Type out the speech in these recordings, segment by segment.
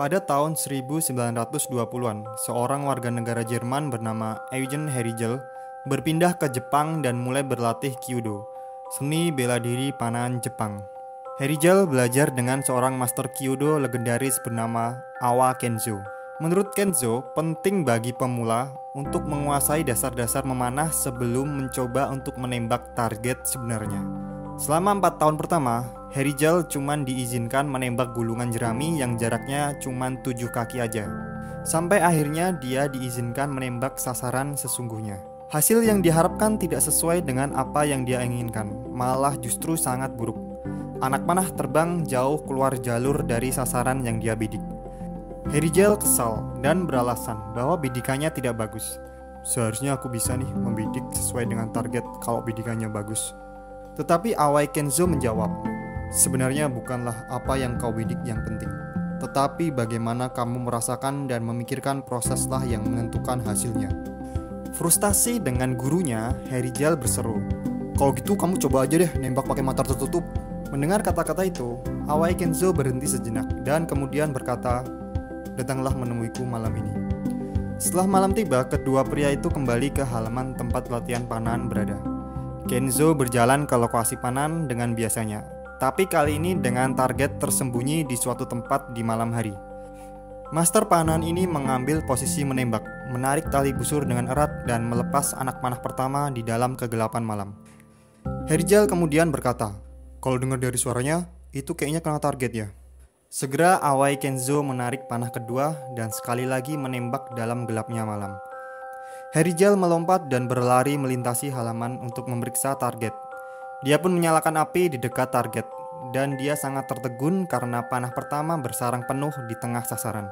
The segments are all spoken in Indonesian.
Pada tahun 1920-an, seorang warga negara Jerman bernama Eugen Herigel berpindah ke Jepang dan mulai berlatih Kyudo, seni bela diri panahan Jepang. Herigel belajar dengan seorang master Kyudo legendaris bernama Awa Kenzo. Menurut Kenzo, penting bagi pemula untuk menguasai dasar-dasar memanah sebelum mencoba untuk menembak target sebenarnya. Selama 4 tahun pertama, Herigel cuman diizinkan menembak gulungan jerami yang jaraknya cuman 7 kaki aja. Sampai akhirnya dia diizinkan menembak sasaran sesungguhnya. Hasil yang diharapkan tidak sesuai dengan apa yang dia inginkan, malah justru sangat buruk. Anak panah terbang jauh keluar jalur dari sasaran yang dia bidik. Herigel kesal dan beralasan bahwa bidikannya tidak bagus. Seharusnya aku bisa nih membidik sesuai dengan target kalau bidikannya bagus. Tetapi Awa Kenzo menjawab, sebenarnya bukanlah apa yang kau bidik yang penting, tetapi bagaimana kamu merasakan dan memikirkan proseslah yang menentukan hasilnya. Frustasi dengan gurunya, Herigel berseru, kalau gitu kamu coba aja deh nembak pakai mata tertutup. Mendengar kata-kata itu, Awa Kenzo berhenti sejenak dan kemudian berkata, datanglah menemuiku malam ini. Setelah malam tiba, kedua pria itu kembali ke halaman tempat latihan panahan berada. Kenzo berjalan ke lokasi panahan dengan biasanya, tapi kali ini dengan target tersembunyi di suatu tempat di malam hari. Master panahan ini mengambil posisi menembak, menarik tali busur dengan erat dan melepas anak panah pertama di dalam kegelapan malam. Herigel kemudian berkata, kalau dengar dari suaranya, itu kayaknya kena target ya. Segera Awa Kenzo menarik panah kedua dan sekali lagi menembak dalam gelapnya malam. Herigel melompat dan berlari melintasi halaman untuk memeriksa target. Dia pun menyalakan api di dekat target, dan dia sangat tertegun karena panah pertama bersarang penuh di tengah sasaran.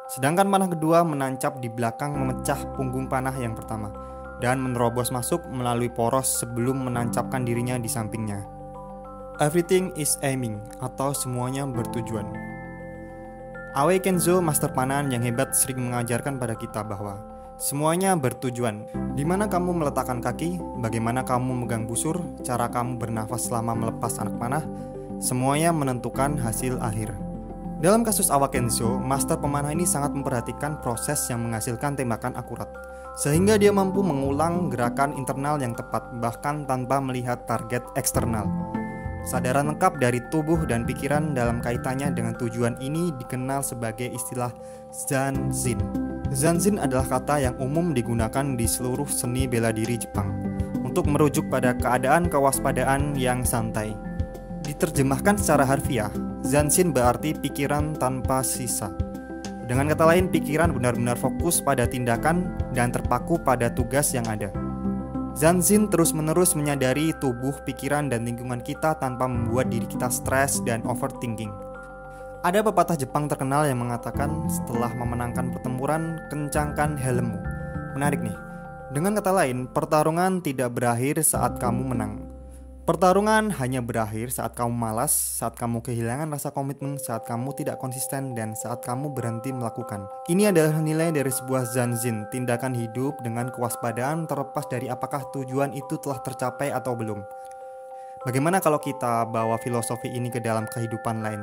Sedangkan panah kedua menancap di belakang memecah punggung panah yang pertama, dan menerobos masuk melalui poros sebelum menancapkan dirinya di sampingnya. Everything is aiming, atau semuanya bertujuan. Awa Kenzo, master panahan yang hebat, sering mengajarkan pada kita bahwa semuanya bertujuan. Di mana kamu meletakkan kaki, bagaimana kamu memegang busur, cara kamu bernafas selama melepas anak panah, semuanya menentukan hasil akhir. Dalam kasus Awa Kenzo, master pemanah ini sangat memperhatikan proses yang menghasilkan tembakan akurat, sehingga dia mampu mengulang gerakan internal yang tepat, bahkan tanpa melihat target eksternal. Kesadaran lengkap dari tubuh dan pikiran dalam kaitannya dengan tujuan ini dikenal sebagai istilah Zanzin. Zanzin adalah kata yang umum digunakan di seluruh seni bela diri Jepang untuk merujuk pada keadaan kewaspadaan yang santai. Diterjemahkan secara harfiah, Zanzin berarti pikiran tanpa sisa. Dengan kata lain, pikiran benar-benar fokus pada tindakan dan terpaku pada tugas yang ada. Zanzin terus-menerus menyadari tubuh, pikiran, dan lingkungan kita tanpa membuat diri kita stres dan overthinking. Ada pepatah Jepang terkenal yang mengatakan setelah memenangkan pertempuran, kencangkan helmmu. Menarik nih. Dengan kata lain, pertarungan tidak berakhir saat kamu menang. Pertarungan hanya berakhir saat kamu malas, saat kamu kehilangan rasa komitmen, saat kamu tidak konsisten, dan saat kamu berhenti melakukan. Ini adalah nilai dari sebuah Zanzin, tindakan hidup dengan kewaspadaan terlepas dari apakah tujuan itu telah tercapai atau belum. Bagaimana kalau kita bawa filosofi ini ke dalam kehidupan lain?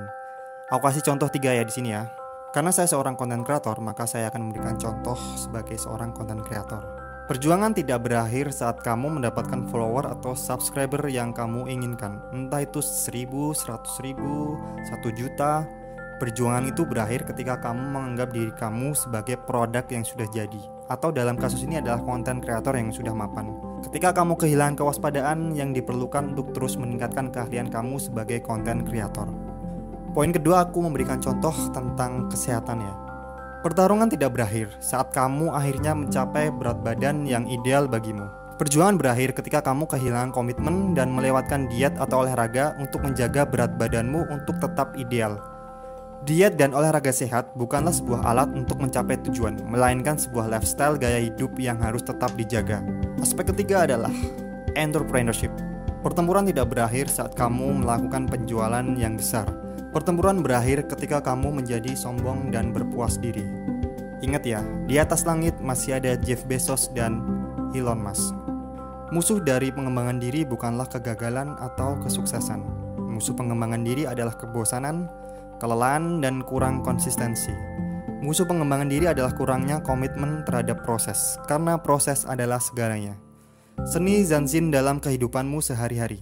Aku kasih contoh 3 ya di sini ya. Karena saya seorang content creator, maka saya akan memberikan contoh sebagai seorang content creator. Perjuangan tidak berakhir saat kamu mendapatkan follower atau subscriber yang kamu inginkan. Entah itu 1000, 100.000, 1 juta. Perjuangan itu berakhir ketika kamu menganggap diri kamu sebagai produk yang sudah jadi. Atau dalam kasus ini adalah content creator yang sudah mapan. Ketika kamu kehilangan kewaspadaan yang diperlukan untuk terus meningkatkan keahlian kamu sebagai content creator. Poin kedua, aku memberikan contoh tentang kesehatan ya. Pertarungan tidak berakhir saat kamu akhirnya mencapai berat badan yang ideal bagimu. Perjuangan berakhir ketika kamu kehilangan komitmen dan melewatkan diet atau olahraga untuk menjaga berat badanmu untuk tetap ideal. Diet dan olahraga sehat bukanlah sebuah alat untuk mencapai tujuan, melainkan sebuah lifestyle gaya hidup yang harus tetap dijaga. Aspek ketiga adalah entrepreneurship. Pertempuran tidak berakhir saat kamu melakukan penjualan yang besar. Pertempuran berakhir ketika kamu menjadi sombong dan berpuas diri. Ingat ya, di atas langit masih ada Jeff Bezos dan Elon Musk. Musuh dari pengembangan diri bukanlah kegagalan atau kesuksesan. Musuh pengembangan diri adalah kebosanan, kelelahan, dan kurang konsistensi. Musuh pengembangan diri adalah kurangnya komitmen terhadap proses, karena proses adalah segalanya. Seni Zanzin dalam kehidupanmu sehari-hari.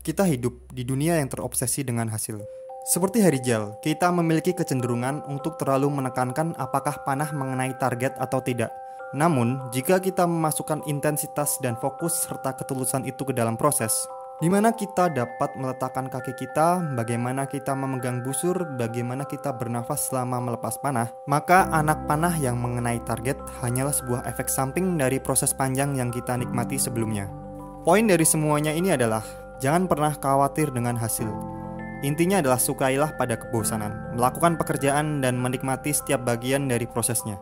Kita hidup di dunia yang terobsesi dengan hasil. Seperti Harijal, kita memiliki kecenderungan untuk terlalu menekankan apakah panah mengenai target atau tidak. Namun, jika kita memasukkan intensitas dan fokus serta ketulusan itu ke dalam proses, di mana kita dapat meletakkan kaki kita, bagaimana kita memegang busur, bagaimana kita bernafas selama melepas panah, maka anak panah yang mengenai target hanyalah sebuah efek samping dari proses panjang yang kita nikmati sebelumnya. Poin dari semuanya ini adalah, jangan pernah khawatir dengan hasil. Intinya adalah sukailah pada kebosanan, melakukan pekerjaan dan menikmati setiap bagian dari prosesnya.